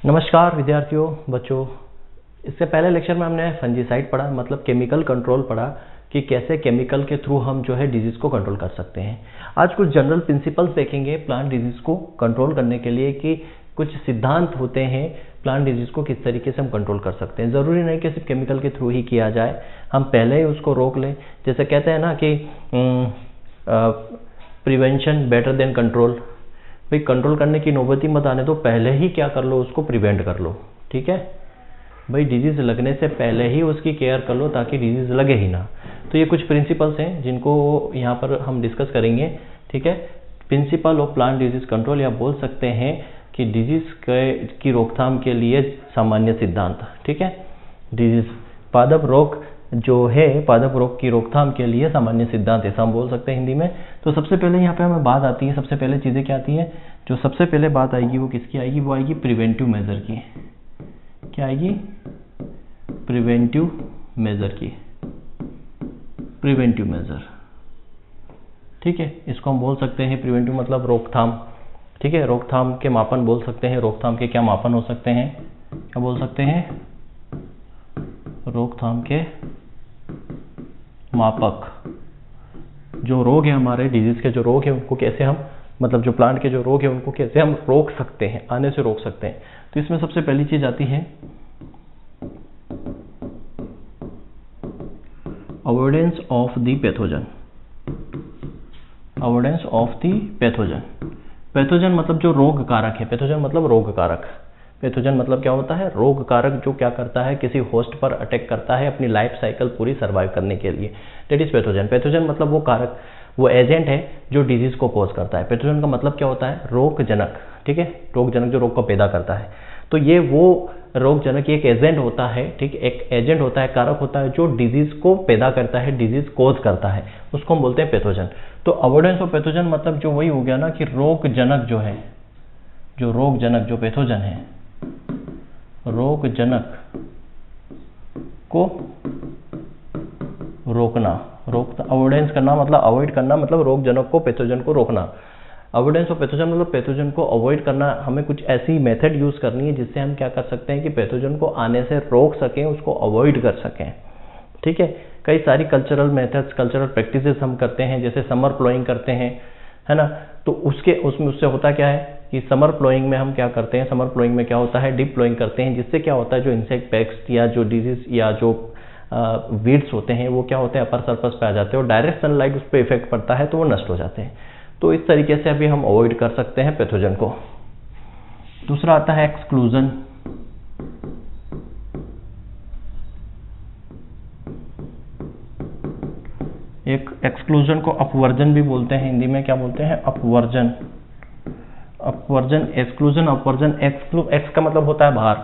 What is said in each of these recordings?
नमस्कार विद्यार्थियों, बच्चों। इससे पहले लेक्चर में हमने फंजीसाइड पढ़ा, मतलब केमिकल कंट्रोल पढ़ा कि कैसे केमिकल के थ्रू हम जो है डिजीज़ को कंट्रोल कर सकते हैं। आज कुछ जनरल प्रिंसिपल्स देखेंगे प्लांट डिजीज़ को कंट्रोल करने के लिए कि कुछ सिद्धांत होते हैं प्लांट डिजीज़ को किस तरीके से हम कंट्रोल कर सकते हैं। ज़रूरी नहीं कि सिर्फ केमिकल के थ्रू ही किया जाए, हम पहले ही उसको रोक लें। जैसे कहते हैं ना कि प्रिवेंशन बेटर देन कंट्रोल। भाई कंट्रोल करने की नौबत ही मत आने दो, पहले ही क्या कर लो, उसको प्रिवेंट कर लो। ठीक है भाई, डिजीज़ लगने से पहले ही उसकी केयर कर लो ताकि डिजीज़ लगे ही ना। तो ये कुछ प्रिंसिपल्स हैं जिनको यहाँ पर हम डिस्कस करेंगे। ठीक है, principle of plant disease control, या बोल सकते हैं कि डिजीज़ की रोकथाम के लिए सामान्य सिद्धांत। ठीक है, डिजीज़ पादप रोग जो है, पादप रोग की रोकथाम के लिए सामान्य सिद्धांत ऐसा हम बोल सकते हैं हिंदी में। तो सबसे पहले यहाँ पे हमें बात आती है, सबसे पहले चीज़ें क्या आती हैं, जो सबसे पहले बात आएगी वो किसकी आएगी, वो आएगी प्रिवेंटिव मेजर की। क्या आएगी? प्रिवेंटिव मेजर की, प्रिवेंटिव मेजर। ठीक है, इसको हम बोल सकते हैं प्रिवेंटिव मतलब रोकथाम। ठीक है, रोकथाम के मापन बोल सकते हैं। रोकथाम के क्या मापन हो सकते हैं, क्या बोल सकते हैं? रोकथाम के मापक। जो रोग है हमारे डिजीज के, जो रोग है उनको कैसे हम, मतलब जो प्लांट के जो रोग है उनको कैसे हम रोक सकते हैं, आने से रोक सकते हैं। तो इसमें सबसे पहली चीज आती है avoidance of the pathogen. Avoidance of the pathogen. Pathogen मतलब जो रोग कारक है, पैथोजन मतलब रोग कारक। पैथोजन मतलब क्या होता है? रोग कारक जो क्या करता है, किसी होस्ट पर अटैक करता है अपनी लाइफ साइकिल पूरी सर्वाइव करने के लिए। That is pathogen. पैथोजन मतलब वो कारक, वो एजेंट है जो डिजीज को कॉज करता है। पैथोजन का मतलब क्या होता है? रोगजनक। ठीक है, रोगजनक जो रोग को पैदा करता है। तो ये वो रोगजनक एक एजेंट होता है। ठीक, एक एजेंट होता है, कारक होता है जो डिजीज को पैदा करता है, डिजीज कॉज करता है, उसको हम बोलते हैं पैथोजन। तो अवॉइडेंस ऑफ पैथोजन मतलब जो वही हो गया ना कि रोगजनक जो है, जो रोगजनक जो पैथोजन है, रोगजनक को रोकना। अवॉइडेंस करना मतलब अवॉइड करना, मतलब रोगजनक को, पैथोजन को रोकना। अवॉइडेंस ऑफ पैथोजन मतलब पैथोजन को अवॉइड करना। हमें कुछ ऐसी मेथड यूज करनी है जिससे हम क्या कर सकते हैं कि पैथोजन को आने से रोक सकें, उसको अवॉइड कर सकें। ठीक है, कई सारी कल्चरल मेथड्स, कल्चरल प्रैक्टिसेस हम करते हैं, जैसे समर प्लोइंग करते हैं, है ना। तो उसमें उससे होता क्या है कि समर प्लोइंग में हम क्या करते हैं, समर प्लोइंग में क्या होता है, डीप प्लोइंग करते हैं, जिससे क्या होता है जो इंसेक्ट पेस्ट या जो डिजीज या जो वीड्स होते हैं वो क्या होते हैं, अपर सरफेस पे आ जाते हैं और डायरेक्ट सनलाइट उस पर इफेक्ट पड़ता है तो वो नष्ट हो जाते हैं। तो इस तरीके से अभी हम अवॉइड कर सकते हैं पैथोजन को। दूसरा आता है एक्सक्लूजन। एक एक्सक्लूजन को अपवर्जन भी बोलते हैं, हिंदी में क्या बोलते हैं? अपवर्जन। अपवर्जन, एक्सक्लूजन, अपवर्जन। एक्स का मतलब होता है बाहर,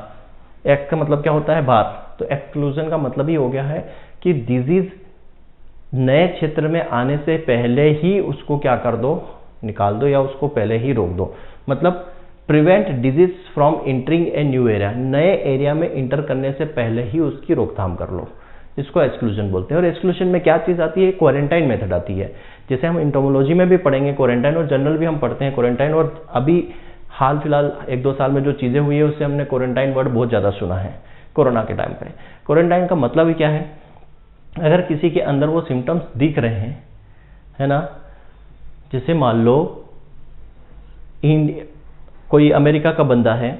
एक्स का मतलब क्या होता है? बाहर। तो एक्सक्लूजन का मतलब ही हो गया है कि डिजीज नए क्षेत्र में आने से पहले ही उसको क्या कर दो, निकाल दो, या उसको पहले ही रोक दो। मतलब prevent disease from entering a new area. नए एरिया में इंटर करने से पहले ही उसकी रोकथाम कर लो, इसको एक्सक्लूजन बोलते हैं। और एक्सक्लूजन में क्या चीज आती है? क्वारंटाइन मेथड आती है। जैसे हम इंटोमोलॉजी में भी पढ़ेंगे क्वारंटाइन, और जनरल भी हम पढ़ते हैं क्वारंटाइन। और अभी हाल फिलहाल 1-2 साल में जो चीजें हुई है उससे हमने क्वारंटाइन वर्ड बहुत ज्यादा सुना है कोरोना के टाइम पे। क्वारंटाइन का मतलब ही क्या है? अगर किसी के अंदर वो सिम्टम्स दिख रहे हैं, है ना, जैसे मान लो कोई अमेरिका का बंदा है,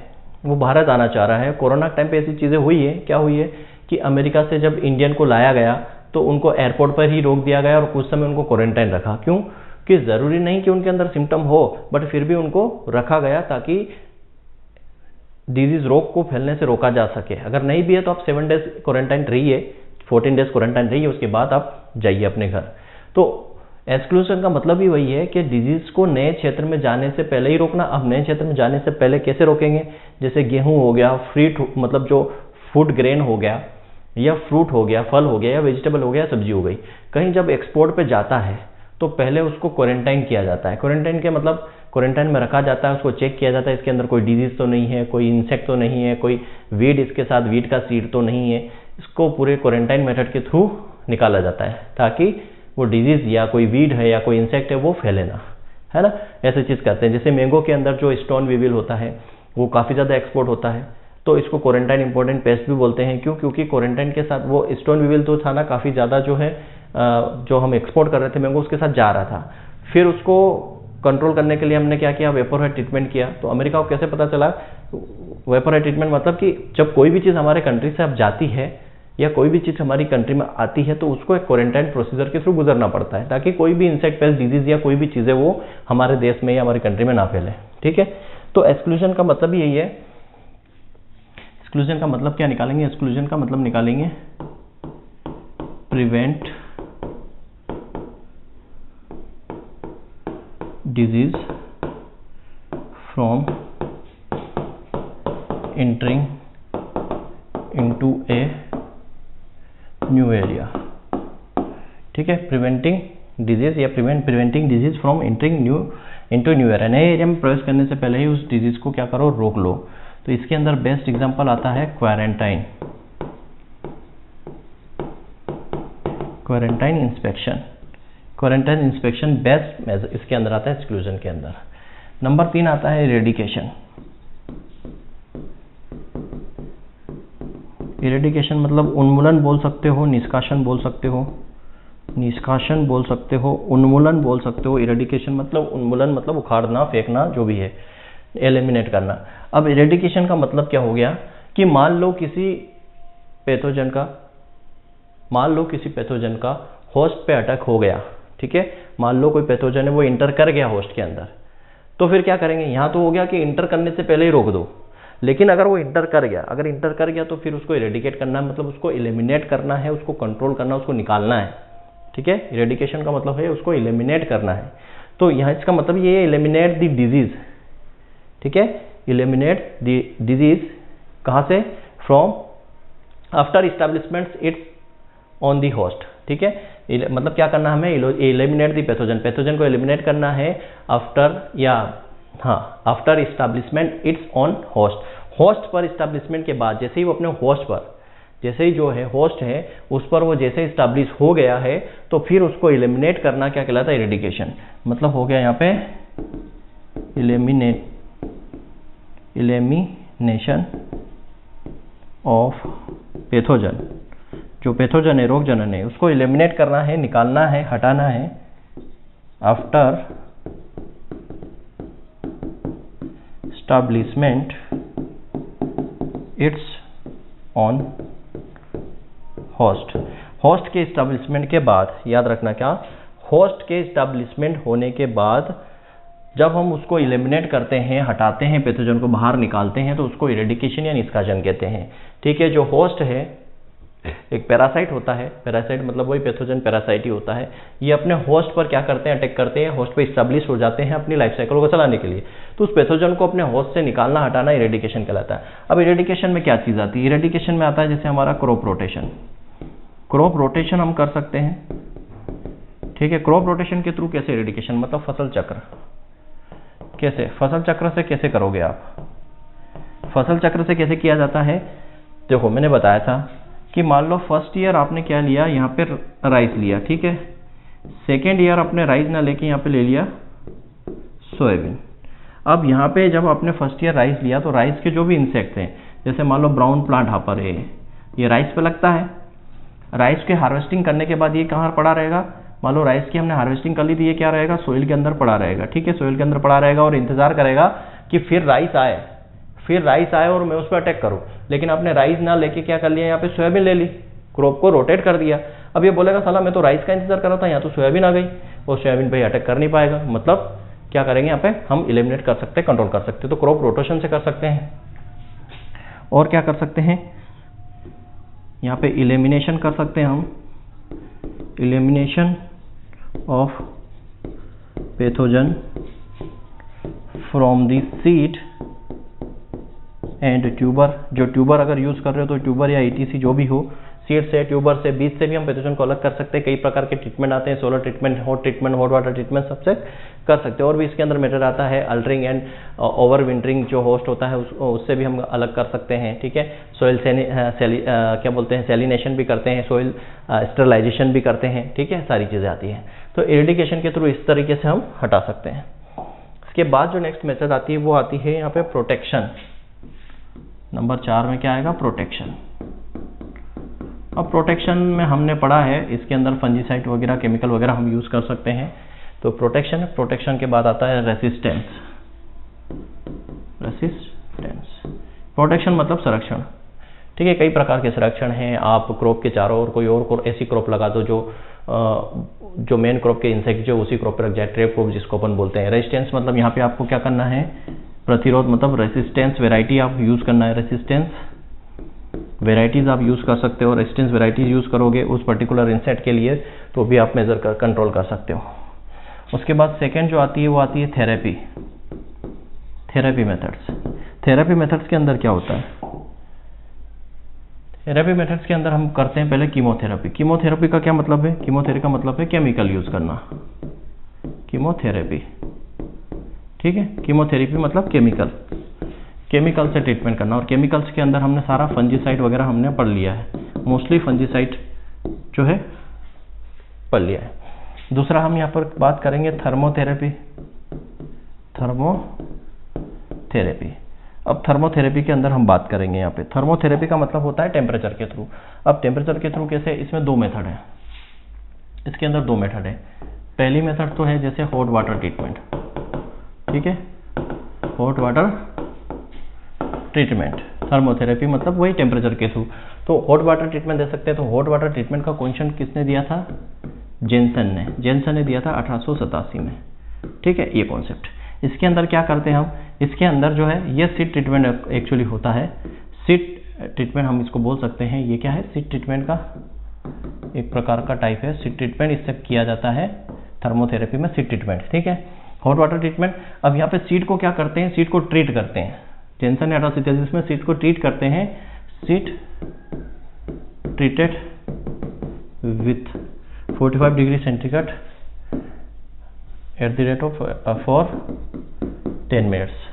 वो भारत आना चाह रहा है। कोरोना के टाइम पे ऐसी चीजें हुई है, क्या हुई है कि अमेरिका से जब इंडियन को लाया गया तो उनको एयरपोर्ट पर ही रोक दिया गया और कुछ समय उनको क्वारंटाइन रखा। क्यों? कि जरूरी नहीं कि उनके अंदर सिम्टम हो, बट फिर भी उनको रखा गया ताकि डिजीज रोग को फैलने से रोका जा सके। अगर नहीं भी है तो आप 7 डेज क्वारंटाइन रहिए, 14 डेज क्वारंटाइन रहिए, उसके बाद आप जाइए अपने घर। तो एक्सक्लूजन का मतलब ही वही है कि डिजीज को नए क्षेत्र में जाने से पहले ही रोकना। अब नए क्षेत्र में जाने से पहले कैसे रोकेंगे? जैसे गेहूं हो गया, फ्रूट मतलब जो फूड ग्रेन हो गया, या फ्रूट हो गया, फल हो गया, या वेजिटेबल हो गया, सब्जी हो गई, कहीं जब एक्सपोर्ट पे जाता है तो पहले उसको क्वारंटाइन किया जाता है। क्वारंटाइन के मतलब क्वारंटाइन में रखा जाता है, उसको चेक किया जाता है इसके अंदर कोई डिजीज तो नहीं है, कोई इंसेक्ट तो नहीं है, कोई वीड इसके साथ वीड का सीड तो नहीं है। इसको पूरे क्वारंटाइन मेथड के थ्रू निकाला जाता है ताकि वो डिजीज या कोई वीड है या कोई इंसेक्ट है वो फैले ना, है ना। ऐसे चीज करते हैं। जैसे मैंगो के अंदर जो स्टोन वीविल होता है, वो काफ़ी ज़्यादा एक्सपोर्ट होता है, तो इसको क्वारंटाइन इंपॉर्टेंट पेस्ट भी बोलते हैं। क्यों? क्योंकि क्वारंटाइन के साथ वो स्टोन वीविल तो था ना, काफ़ी ज़्यादा जो है जो हम एक्सपोर्ट कर रहे थे मैंगो, उसके साथ जा रहा था। फिर उसको कंट्रोल करने के लिए हमने क्या किया, वेपर हेड ट्रीटमेंट किया। तो अमेरिका को कैसे पता चला? वेपर हेड ट्रीटमेंट मतलब कि जब कोई भी चीज़ हमारे कंट्री से अब जाती है या कोई भी चीज़ हमारी कंट्री में आती है तो उसको एक क्वारंटाइन प्रोसीजर के थ्रू गुजरना पड़ता है, ताकि कोई भी इंसेक्ट पेस्ट डिजीज या कोई भी चीज़ें वो हमारे देश में या हमारी कंट्री में ना फैले। ठीक है, तो एक्सक्लूजन का मतलब यही है। एक्सक्लूजन का मतलब क्या निकालेंगे? एक्सक्लूजन का मतलब निकालेंगे prevent disease from entering into a new area. ठीक है, प्रिवेंटिंग डिजीज या preventing disease from entering into new area. नए एरिया में प्रवेश करने से पहले ही उस डिजीज को क्या करो, रोक लो। तो इसके अंदर बेस्ट एग्जांपल आता है quarantine, quarantine inspection. Quarantine inspection best इसके अंदर आता है एक्सक्लूजन के अंदर। नंबर 3 आता है इरेडिकेशन। इरेडिकेशन मतलब उन्मूलन बोल सकते हो, निष्कासन बोल सकते हो, निष्कासन बोल सकते हो, उन्मूलन बोल सकते हो। इरेडिकेशन मतलब उन्मूलन मतलब उखाड़ना, फेंकना, जो भी है, एलिमिनेट करना। अब इरेडिकेशन का मतलब क्या हो गया कि मान लो किसी पैथोजन का होस्ट पे अटैक हो गया। ठीक है, मान लो कोई पैथोजन है वो इंटर कर गया होस्ट के अंदर, तो फिर क्या करेंगे? यहाँ तो हो गया कि इंटर करने से पहले ही रोक दो, लेकिन अगर वो इंटर कर गया तो फिर उसको इरेडिकेट करना है, मतलब उसको एलिमिनेट करना है, उसको कंट्रोल करना, उसको निकालना है। ठीक है, इरेडिकेशन का मतलब है उसको एलिमिनेट करना है। तो यहाँ इसका मतलब ये है एलिमिनेट द डिजीज। ठीक है, एलिमिनेट द डिजीज कहाँ से? From after establishment it's on the host. ठीक है, मतलब क्या करना हमें? एलिमिनेट द पैथोजन को एलिमिनेट करना है after establishment it's on host पर इस्टेब्लिशमेंट के बाद, जैसे ही वो अपने होस्ट पर, जैसे ही जो है होस्ट है उस पर वो जैसे इस्टेब्लिश हो गया है तो फिर उसको एलिमिनेट करना क्या कहलाता है? इरेडिकेशन। मतलब हो गया यहाँ पे एलिमिनेशन ऑफ पैथोजन। जो पैथोजन है, रोग जनन है, उसको एलिमिनेट करना है, निकालना है, हटाना है after establishment it's on host के एस्टैब्लिशमेंट के बाद, याद रखना क्या, होस्ट के एस्टैब्लिशमेंट होने के बाद जब हम उसको एलिमिनेट करते हैं, हटाते हैं, पैथोजन को बाहर निकालते हैं, तो उसको इरेडिकेशन या निष्कासन कहते हैं। ठीक है, जो होस्ट है एक पैरासाइट होता है, पैरासाइट मतलब वही पैथोजन पैरासाइट ही होता है। ये अपने होस्ट पर क्या करते हैं? अटैक करते हैं, होस्ट पे इस्टेब्लिश हो जाते हैं अपनी लाइफ साइकिल को चलाने के लिए। तो उस पैथोजन को अपने होस्ट से निकालना, हटाना इरेडिकेशन कहलाता है। अब इरेडिकेशन में क्या चीज़ आती है? इरेडिकेशन में आता है जैसे हमारा क्रॉप रोटेशन। क्रॉप रोटेशन हम कर सकते हैं। ठीक है, क्रॉप रोटेशन के थ्रू कैसे इरेडिकेशन, मतलब फसल चक्र। कैसे? फसल चक्र से कैसे करोगे आप? फसल चक्र से कैसे किया जाता है? देखो, मैंने बताया था कि मान लो फर्स्ट ईयर आपने क्या लिया, यहाँ पे राइस लिया। ठीक है, सेकेंड ईयर आपने राइस ना लेके यहाँ पे ले लिया सोयाबीन। अब यहाँ पे जब आपने फर्स्ट ईयर राइस लिया तो राइस के जो भी इंसेक्ट हैं, जैसे मान लो ब्राउन प्लांट हापर है, ये राइस पे लगता है। राइस के हार्वेस्टिंग करने के बाद ये कहाँ पड़ा रहेगा? मान लो राइस की हमने हार्वेस्टिंग कर ली थी, ये क्या रहेगा? सोइल के अंदर पड़ा रहेगा। ठीक है, सोइल के अंदर पड़ा रहेगा और इंतजार करेगा कि फिर राइस आए और मैं उस पर अटैक करूं। लेकिन आपने राइस ना लेके क्या कर लिया, यहाँ पे सोयाबीन ले ली, क्रॉप को रोटेट कर दिया। अब ये बोलेगा साला मैं तो राइस का इंतजार कर रहा था, यहाँ तो सोयाबीन आ गई, और सोयाबीन पे अटैक कर नहीं पाएगा। मतलब क्या करेंगे? यहाँ पे हम एलिमिनेट कर सकते हैं, कंट्रोल कर सकते हैं। तो क्रॉप रोटेशन से कर सकते हैं। और क्या कर सकते हैं? यहाँ पे एलिमिनेशन कर सकते हैं हम, elimination of pathogen from the seed and tuber. जो ट्यूबर अगर यूज कर रहे हो तो ट्यूबर या ETC जो भी हो, सीड से, ट्यूबर से, बीज से भी हम पैथोजन को अलग कर सकते हैं। कई प्रकार के ट्रीटमेंट आते हैं, solar treatment, hot water treatment, सबसे कर सकते हैं। और भी इसके अंदर मेथड आता है अल्टरिंग एंड ओवर विंटरिंग, जो होस्ट होता है उससे भी हम अलग कर सकते हैं। ठीक है, सोइल क्या बोलते हैं, सेलिनेशन भी करते हैं, सोइल स्टरलाइजेशन भी करते हैं। ठीक है, सारी चीज़ें आती हैं। तो इरिडिकेशन के थ्रू इस तरीके से हम हटा सकते हैं। इसके बाद जो नेक्स्ट मेथड आती है वो आती है यहाँ पे प्रोटेक्शन। नंबर 4 में क्या आएगा? प्रोटेक्शन। अब प्रोटेक्शन में हमने पढ़ा है इसके अंदर फंजीसाइड वगैरह केमिकल वगैरह हम यूज कर सकते हैं। तो प्रोटेक्शन के बाद आता है रेसिस्टेंस। प्रोटेक्शन मतलब संरक्षण। ठीक है, कई प्रकार के संरक्षण हैं। आप क्रॉप के चारों ओर कोई और ऐसी क्रॉप लगा दो जो मेन क्रॉप के इंसेक्ट जो उसी क्रॉप पर रख जाए, ट्रैप क्रॉप जिसको अपन बोलते हैं। रेजिस्टेंस मतलब यहाँ पे आपको क्या करना है? प्रतिरोध मतलब रेसिस्टेंस वेराइटी आप यूज करना है। रेसिस्टेंस वेराइटीज आप यूज कर सकते हो। रेजिस्टेंस वेराइटीज यूज करोगे उस पर्टिकुलर इंसेक्ट के लिए तो भी आप मेजर कर कंट्रोल कर सकते हो। उसके बाद सेकेंड जो आती है वो आती है therapy. Therapy methods. Therapy methods के अंदर क्या होता है? थेरेपी मेथड्स के अंदर हम करते हैं पहले कीमोथेरेपी। कीमोथेरेपी का क्या मतलब है? कीमोथेरेपी का मतलब है केमिकल यूज करना। कीमोथेरेपी, ठीक है, कीमोथेरेपी मतलब केमिकल से ट्रीटमेंट करना। और केमिकल्स के अंदर हमने सारा फंजीसाइड वगैरह हमने पढ़ लिया है, मोस्टली फंजीसाइड जो है पढ़ लिया है। दूसरा हम यहाँ पर बात करेंगे थर्मोथेरेपी। थर्मोथेरेपी, अब थर्मोथेरेपी के अंदर हम बात करेंगे यहाँ पे। थर्मोथेरेपी का मतलब होता है टेम्परेचर के थ्रू। अब टेम्परेचर के थ्रू कैसे? इसमें 2 मेथड है, इसके अंदर 2 मेथड है। पहली मेथड तो है जैसे हॉट वाटर ट्रीटमेंट, ठीक है, हॉट वाटर ट्रीटमेंट। थर्मोथेरेपी मतलब वही टेम्परेचर के थ्रू। तो हॉट वाटर ट्रीटमेंट दे सकते हैं। तो हॉट वाटर ट्रीटमेंट का क्वेश्चन किसने दिया था? जेनसन ने दिया था 1887 में, ठीक है, ये कॉन्सेप्ट। इसके अंदर क्या करते हैं हम? इसके अंदर जो है ये सीड ट्रीटमेंट एक्चुअली होता है। सीड ट्रीटमेंट हम इसको बोल सकते हैं। ये क्या है? सीड ट्रीटमेंट का एक प्रकार का टाइप है। सीड ट्रीटमेंट इससे किया जाता है थर्मोथेरेपी में, सीड ट्रीटमेंट, ठीक है। हॉट वाटर ट्रीटमेंट, अब यहाँ पे सीड को क्या करते हैं? सीड को ट्रीट करते हैं। जेनसन ने 1887 में सीड को ट्रीट करते हैं। Seed treated with 45 degree centigrade at the rate of for 10 minutes.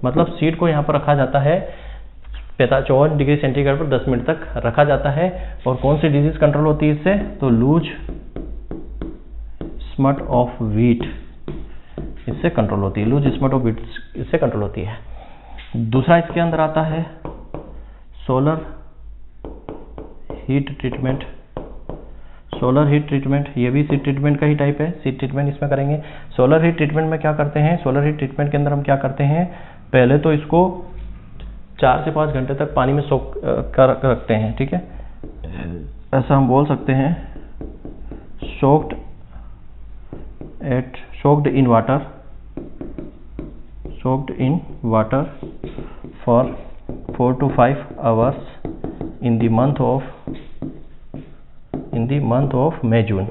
मतलब सीड को यहाँ पर रखा जाता है 54 डिग्री सेंटीग्रेड पर 10 मिनट तक रखा जाता है। और कौन सी डिजीज कंट्रोल होती है इससे? तो लूज स्मट ऑफ व्हीट इससे कंट्रोल होती है। लूज स्मट ऑफ व्हीट इससे कंट्रोल होती है। दूसरा इसके अंदर आता है solar heat treatment. Solar heat treatment, ये भी सीड ट्रीटमेंट का ही टाइप है। सीड ट्रीटमेंट इसमें करेंगे। सोलर हीट ट्रीटमेंट में क्या करते हैं? सोलर हीट ट्रीटमेंट के अंदर हम क्या करते हैं? पहले तो इसको 4 से 5 घंटे तक पानी में सोख कर रखते हैं, ठीक है, ऐसा हम बोल सकते हैं। soaked in water for 4 to 5 hours in the month of मई जून।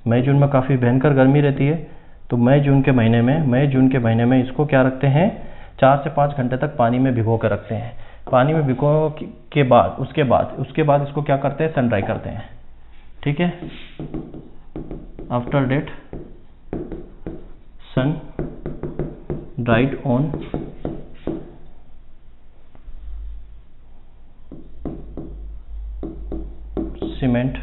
मई जून में काफ़ी भयंकर गर्मी रहती है। तो मई जून के महीने में इसको क्या रखते हैं? 4 से 5 घंटे तक पानी में भिगो कर रखते हैं। पानी में भिगो के बाद उसके बाद इसको क्या करते हैं? सन ड्राई करते हैं, ठीक है। After that sun dried on cement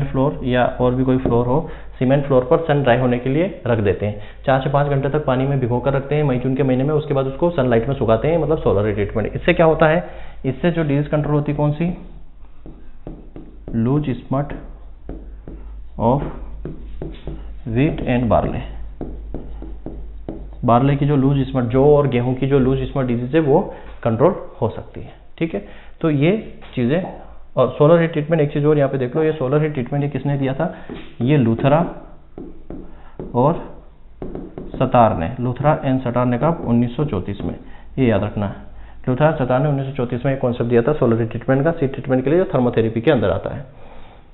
floor या और भी कोई फ्लोर हो, सीमेंट फ्लोर पर सन ड्राई होने के लिए रख देते हैं। 4 से 5 घंटे तक पानी में भिगो कर रखते हैं मई जून के महीने में। उसके बाद उसको सनलाइट में सुखाते हैं, मतलब सोलर ट्रीटमेंट। इससे क्या होता है? इससे जो डिजीज कंट्रोल होती है कौन सी? Loose smut of wheat and barley की जो लूज स्मट, जौ और गेहूं की जो लूज स्मट डिजीज है वो कंट्रोल हो सकती है, ठीक है। तो ये चीज़ें। और सोलर हीट ट्रीटमेंट एक चीज़ और यहाँ पे देख लो, ये सोलर हीट ट्रीटमेंट ये किसने दिया था? ये लूथरा और सतार ने कहा 1934 में, ये याद रखना है। लूथरा सतार ने 1934 में एक कॉन्सेप्ट दिया था सोलर हीट ट्रीटमेंट का, सीड ट्रीटमेंट के लिए, जो थर्मोथेरेपी के अंदर आता है।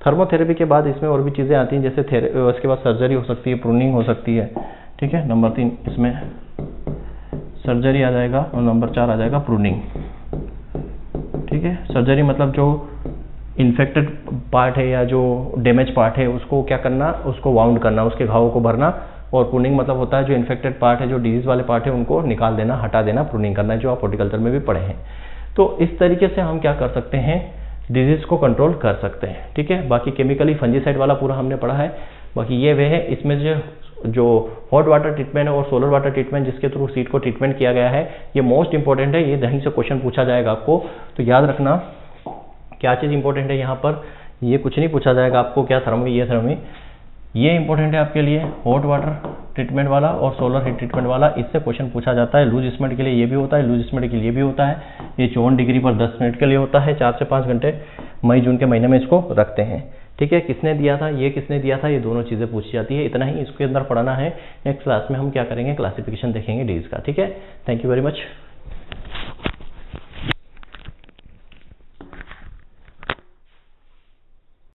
थर्मोथेरेपी के बाद इसमें और भी चीज़ें आती हैं, जैसे उसके बाद सर्जरी हो सकती है, प्रूनिंग हो सकती है, ठीक है। नंबर 3 इसमें सर्जरी आ जाएगा और नंबर 4 आ जाएगा प्रूनिंग, ठीक है। सर्जरी मतलब जो इन्फेक्टेड पार्ट है या जो डैमेज पार्ट है उसको क्या करना? उसको वाउंड करना, उसके घावों को भरना। और प्रूनिंग मतलब होता है जो इन्फेक्टेड पार्ट है, जो डिजीज वाले पार्ट है, उनको निकाल देना, हटा देना, प्रूनिंग करना है, जो आप हॉर्टिकल्चर में भी पढ़े हैं। तो इस तरीके से हम क्या कर सकते हैं? डिजीज को कंट्रोल कर सकते हैं, ठीक है। बाकी केमिकली फंजीसाइड वाला पूरा हमने पढ़ा है। बाकी ये वे है, इसमें जो जो हॉट वाटर ट्रीटमेंट और सोलर वाटर ट्रीटमेंट जिसके थ्रू सीड को ट्रीटमेंट किया गया है, ये मोस्ट इंपॉर्टेंट है। ये ढंग से क्वेश्चन पूछा जाएगा आपको, तो याद रखना क्या चीज़ इंपॉर्टेंट है यहाँ पर। ये कुछ नहीं पूछा जाएगा आपको क्या थर्मी, ये थर्मी, ये इंपॉर्टेंट है आपके लिए हॉट वाटर ट्रीटमेंट वाला और सोलर हीट ट्रीटमेंट वाला। इससे क्वेश्चन पूछा जाता है। लूज स्मेल्ट के लिए ये भी होता है, लूज स्मेल्ट के लिए भी होता है। ये 54 डिग्री पर 10 मिनट के लिए होता है, 4 से 5 घंटे मई जून के महीने में इसको रखते हैं। ठीक है, किसने दिया था, ये किसने दिया था, ये दोनों चीज़ें पूछी जाती है। इतना ही इसके अंदर पढ़ना है। नेक्स्ट क्लास में हम क्या करेंगे, क्लासिफिकेशन देखेंगे डेज का। ठीक है, थैंक यू वेरी मच।